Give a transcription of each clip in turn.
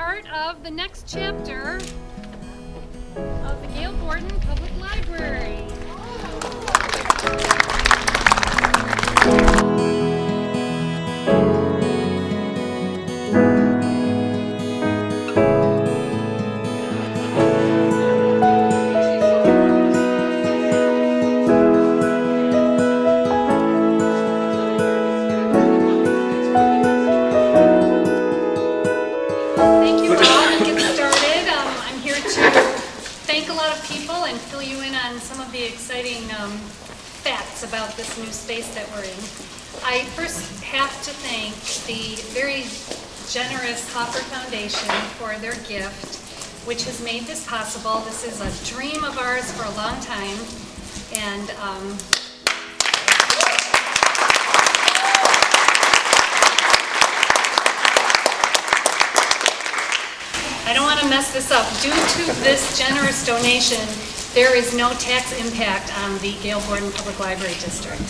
part of the next chapter of the Gail Borden Public Library. Exciting facts about this new space that we're in. I first have to thank the very generous Hoffer Foundation for their gift, which has made this possible. This is a dream of ours for a long time, and I don't want to mess this up. Due to this generous donation, there is no tax impact on the Gail Borden Public Library District.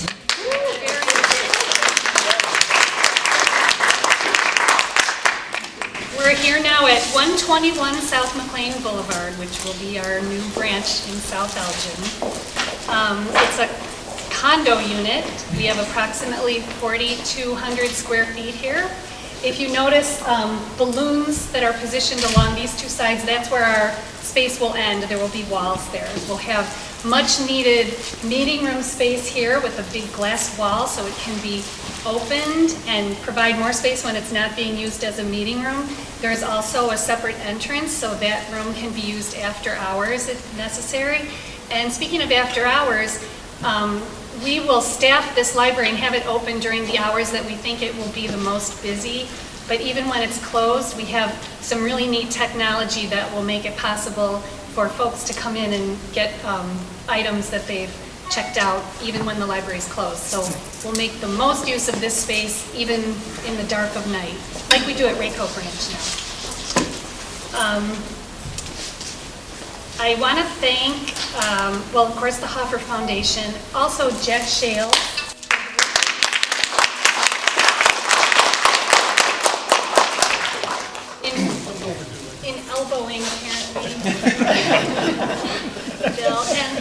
We're here now at 121 South McLean Boulevard, which will be our new branch in South Elgin. It's a condo unit. We have approximately 4,200 square feet here. If you notice balloons that are positioned along these two sides, that's where our space will end. There will be walls there. We'll have much needed meeting room space here with a big glass wall so it can be opened and provide more space when it's not being used as a meeting room. There's also a separate entrance so that room can be used after hours if necessary. And speaking of after hours, we will staff this library and have it open during the hours that we think it will be the most busy. But even when it's closed, we have some really neat technology that will make it possible for folks to come in and get items that they've checked out even when the library is closed. So we'll make the most use of this space even in the dark of night, like we do at Rayco Branch now. I want to thank, well, of course, the Hoffer Foundation, also Jack Shale. In elbowing, apparently. Bill, and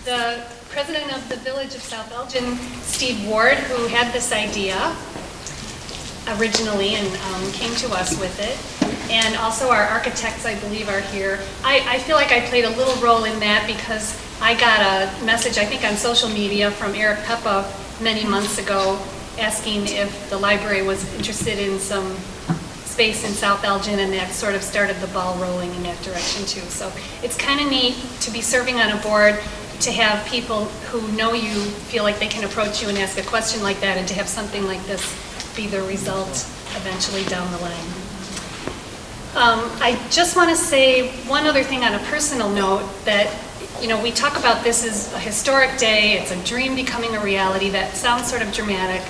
the president of the Village of South Elgin, Steve Ward, who had this idea originally and came to us with it. And also our architects, I believe, are here. I feel like I played a little role in that because I got a message, I think on social media, from Eric Peppa many months ago asking if the library was interested in some space in South Elgin, and that sort of started the ball rolling in that direction too. So it's kind of neat to be serving on a board, to have people who know you feel like they can approach you and ask a question like that, and to have something like this be the result eventually down the line. I just want to say one other thing on a personal note, that we talk about this as a historic day, it's a dream becoming a reality. That sounds sort of dramatic,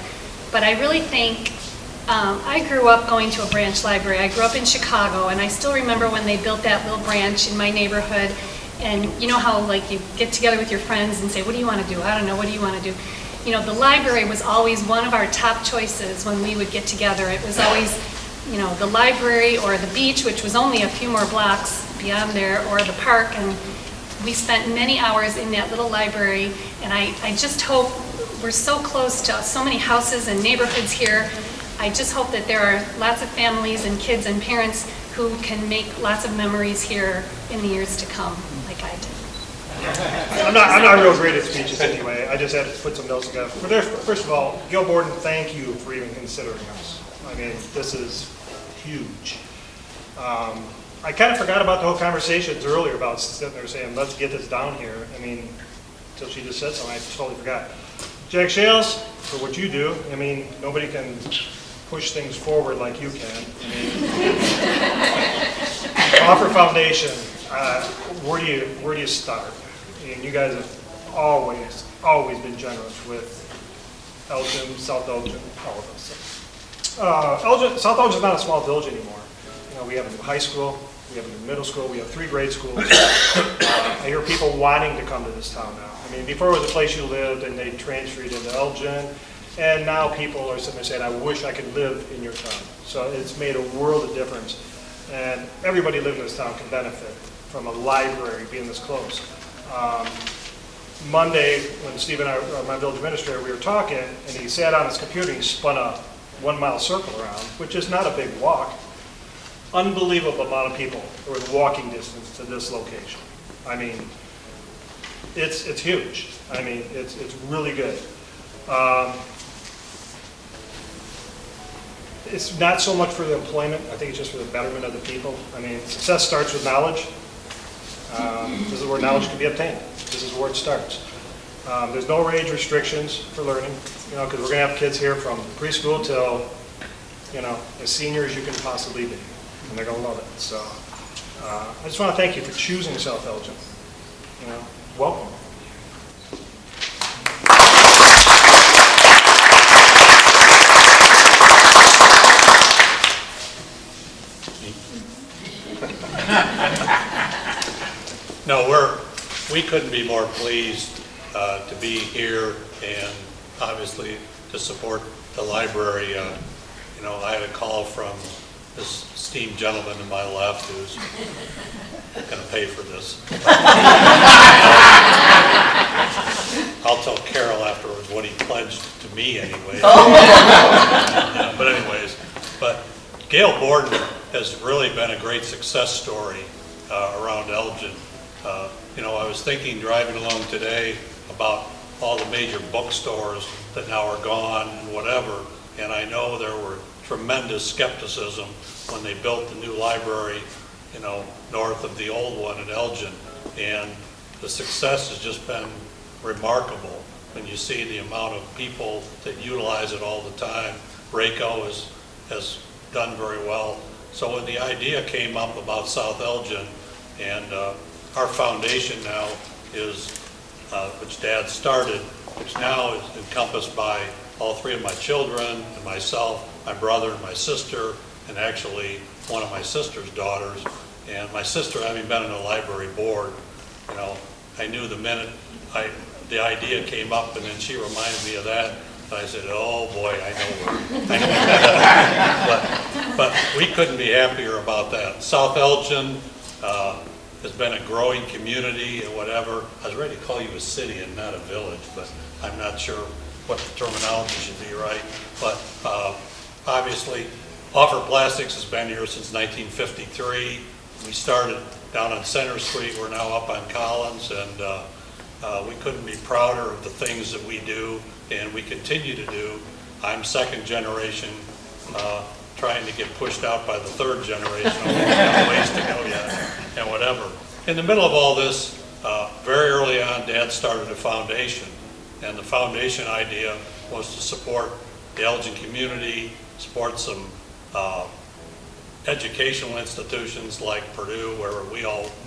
but I really think I grew up going to a branch library. I grew up in Chicago, and I still remember when they built that little branch in my neighborhood. And you know how like you get together with your friends and say, what do you want to do? I don't know, what do you want to do? The library was always one of our top choices when we would get together. It was always the library or the beach, which was only a few more blocks beyond there, or the park, and we spent many hours in that little library. And I just hope, we're so close to so many houses and neighborhoods here, I just hope that there are lots of families and kids and parents who can make lots of memories here in the years to come, like I did. I'm not real great at speeches anyway. I just had to put some notes together. First of all, Gail Borden, thank you for even considering us. I mean, this is huge. I kind of forgot about the whole conversations earlier about sitting there saying, let's get this down here. I mean, until she just said something, I totally forgot. Jack Shales, for what you do, I mean, nobody can push things forward like you can. Hoffer Foundation, where do you start? And you guys have always been generous with Elgin, South Elgin, all of us. South Elgin is not a small village anymore. We have a new high school, we have a new middle school, we have 3 grade schools. I hear people wanting to come to this town now. I mean, before it was a place you lived and they transferred into Elgin, and now people are sitting there saying, I wish I could live in your town. So it's made a world of difference. And everybody living in this town can benefit from a library being this close. Monday, when Steve and I, my village administrator, we were talking, and he sat on his computer and he spun a 1 mile circle around, which is not a big walk. Unbelievable amount of people who are walking distance to this location. I mean, it's huge. I mean, it's really good. It's not so much for the employment. I think it's just for the betterment of the people. I mean, success starts with knowledge. This is where knowledge can be obtained. This is where it starts. There's no age restrictions for learning, you know, because we're going to have kids here from preschool till, you know, as senior as you can possibly be, and they're going to love it. So I just want to thank you for choosing South Elgin. You know, welcome. No, we couldn't be more pleased to be here and obviously to support the library. You know, I had a call from this esteemed gentleman to my left who's going to pay for this. I'll tell Carol afterwards what he pledged to me anyway. Yeah, but anyways, Gail Borden has really been a great success story around Elgin. You know, I was thinking driving along today about all the major bookstores that now are gone and whatever, and I know there were tremendous skepticism when they built the new library, you know, north of the old one in Elgin, and the success has just been remarkable when you see the amount of people that utilize it all the time. Rayco has done very well. So when the idea came up about South Elgin, and our foundation now is, which Dad started, which now is encompassed by all three of my children and myself, my brother and my sister, and actually one of my sister's daughters. And my sister, having been on the library board, you know, I knew the minute the idea came up, and then she reminded me of that. I said, oh boy, I know where. but we couldn't be happier about that. South Elgin has been a growing community and whatever. I was ready to call you a city and not a village, but I'm not sure what the terminology should be, right? But obviously, Offer Plastics has been here since 1953. We started down on Center Street. We're now up on Collins, and we couldn't be prouder of the things that we do, and we continue to do. I'm second generation, trying to get pushed out by the third generation. We've got ways to go yet, and whatever. In the middle of all this, very early on, Dad started a foundation, and the foundation idea was to support the Elgin community, support some educational institutions like Purdue, where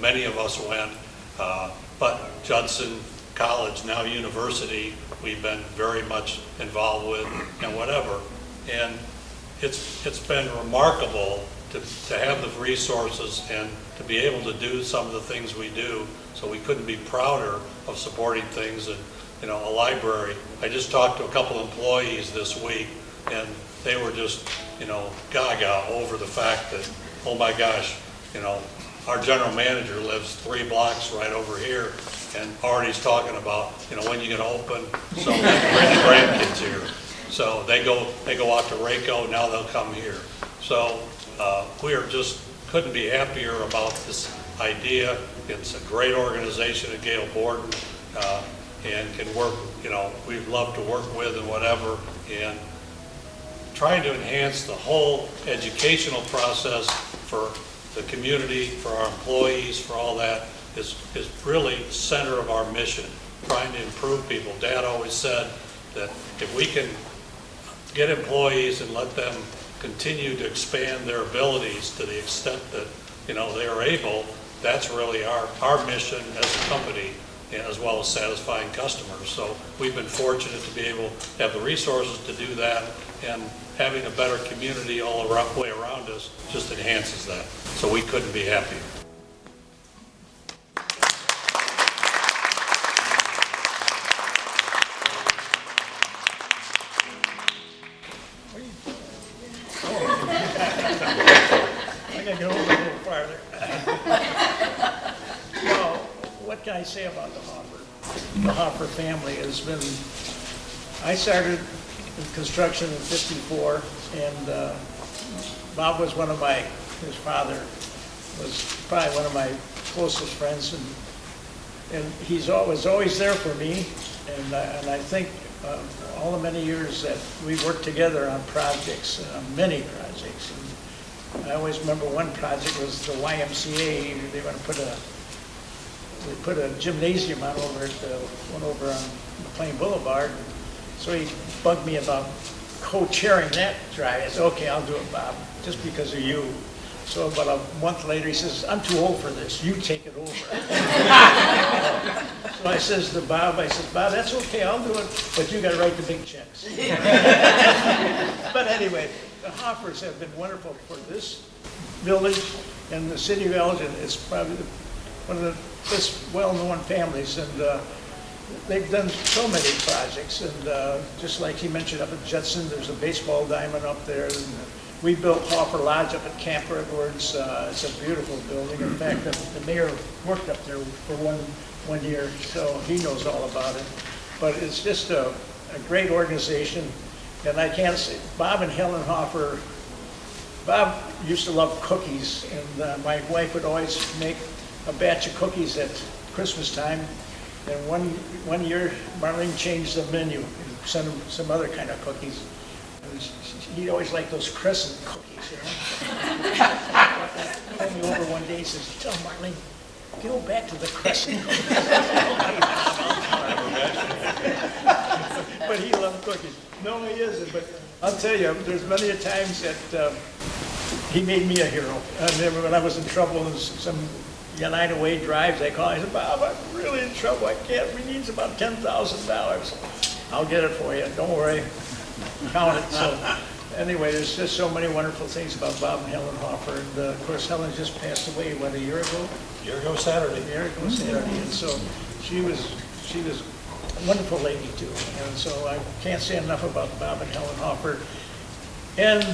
many of us went, but Judson College, now university, we've been very much involved with, and whatever. And it's been remarkable to have the resources and to be able to do some of the things we do. So we couldn't be prouder of supporting things. And you know, a library. I just talked to a couple employees this week, and they were just, you know, gaga over the fact that, oh my gosh, you know, our general manager lives 3 blocks right over here, and already's talking about, you know, when you're going to open, so bring the grandkids here. So they go out to Rayco, now they'll come here. So we are just couldn't be happier about this idea. It's a great organization at Gail Borden, and can work, you know, we'd love to work with and whatever, and trying to enhance the whole educational process for the community, for our employees, for all that is really center of our mission, trying to improve people. Dad always said that if we can get employees and let them continue to expand their abilities to the extent that, you know, they are able, that's really our mission as a company, as well as satisfying customers. So we've been fortunate to be able to have the resources to do that, and having a better community all around, way around us just enhances that. So we couldn't be happier. I gotta go over there. I say about the Hoffer family has been, I started in construction in '54, and Bob was his father was probably one of my closest friends, and was always there for me, and I think all the many years that we worked together on projects, many projects. And I always remember one project was the YMCA. They were going to put a gymnasium on one over on McLean Boulevard. So he bugged me about co-chairing that drive. I said, okay, I'll do it, Bob, just because of you. So about a month later, he says, I'm too old for this. You take it over. So I says to Bob, Bob, that's okay, I'll do it, but you got to write the big checks. But anyway, the Hoffers have been wonderful for this village, and the city of Elgin is probably one of the best well-known families, and they've done so many projects. And just like he mentioned up at Judson, there's a baseball diamond up there. And we built Hoffer Lodge up at Camp Edwards. It's a beautiful building. In fact, the mayor worked up there for one year, so he knows all about it. But it's just a great organization. And I can't say, Bob and Helen Hoffer, Bob used to love cookies, and my wife would always make a batch of cookies at Christmas time. And one year, Marlene changed the menu and sent him some other kind of cookies. And he always liked those crescent cookies, you know. He called me over one day, he says, tell Marlene, go back to the crescent cookies. But he loved cookies. No, he isn't, but I'll tell you, there's many a times that he made me a hero. I remember when I was in trouble in some United Way drives, I called, I said, Bob, I'm really in trouble, we need about $10,000. I'll get it for you, don't worry, count it. So anyway, there's just so many wonderful things about Bob and Helen Hoffer, and of course, Helen just passed away, a year ago? A year ago Saturday. A year ago Saturday, and so she was a wonderful lady too, and so I can't say enough about Bob and Helen Hoffer, and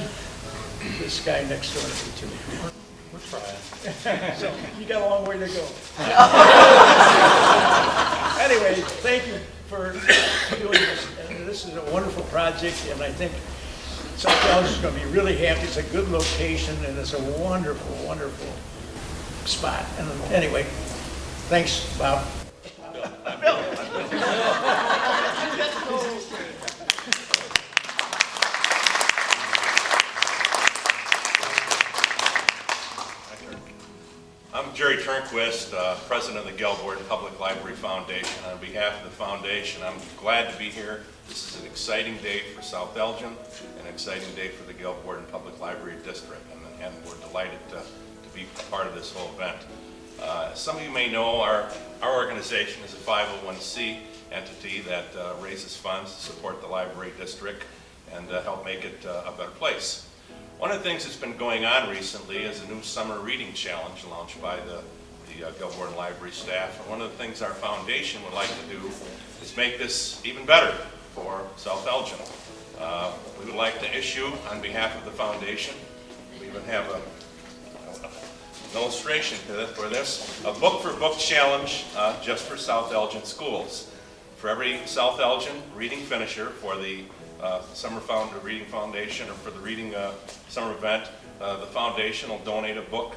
this guy next door to me. We're trying. So you got a long way to go. Anyway, thank you for doing this. And this is a wonderful project, and I think South Elgin is going to be really happy. It's a good location, and it's a wonderful, wonderful spot. And anyway, thanks, Bob. I'm Jerry Turnquist, president of the Gelboard Public Library Foundation. On behalf of the foundation, I'm glad to be here. This is an exciting day for South Elgin, an exciting day for the Gelboard Public Library District, and we're delighted to be part of this whole event. As some of you may know, our organization is a 501c entity that raises funds to support the library district and help make it a better place. One of the things that's been going on recently is a new summer reading challenge launched by the Gelboard Library staff. And one of the things our foundation would like to do is make this even better for South Elgin. We would like to issue, on behalf of the foundation, we even have an illustration for this, a book-for-book challenge just for South Elgin schools. For every South Elgin reading finisher for the Summer Reading Foundation, or for the reading summer event, the foundation will donate a book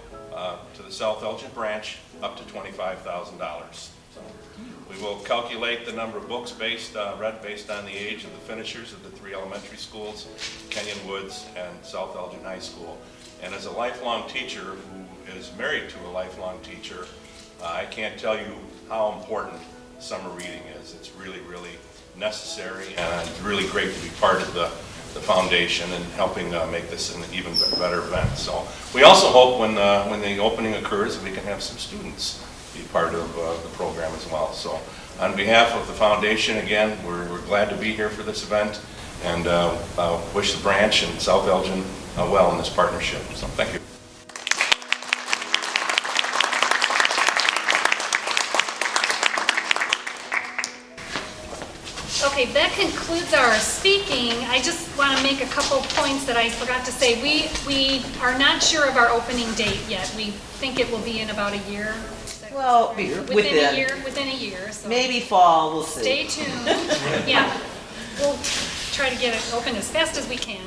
to the South Elgin branch up to $25,000. So we will calculate the number of books read based on the age of the finishers of the 3 elementary schools, Kenyon Woods and South Elgin High School. And as a lifelong teacher who is married to a lifelong teacher, I can't tell you how important summer reading is. It's really, really necessary, and it's really great to be part of the foundation and helping make this an even better event. So we also hope when the opening occurs, we can have some students be part of the program as well. So on behalf of the foundation, again, we're glad to be here for this event, and wish the branch and South Elgin well in this partnership. So thank you. Okay, that concludes our speaking. I just want to make a couple points that I forgot to say. We are not sure of our opening date yet. We think it will be in about a year. Is that Well, Within a year, so. maybe fall, we'll see. Stay tuned. Yeah, we'll try to get it open as fast as we can.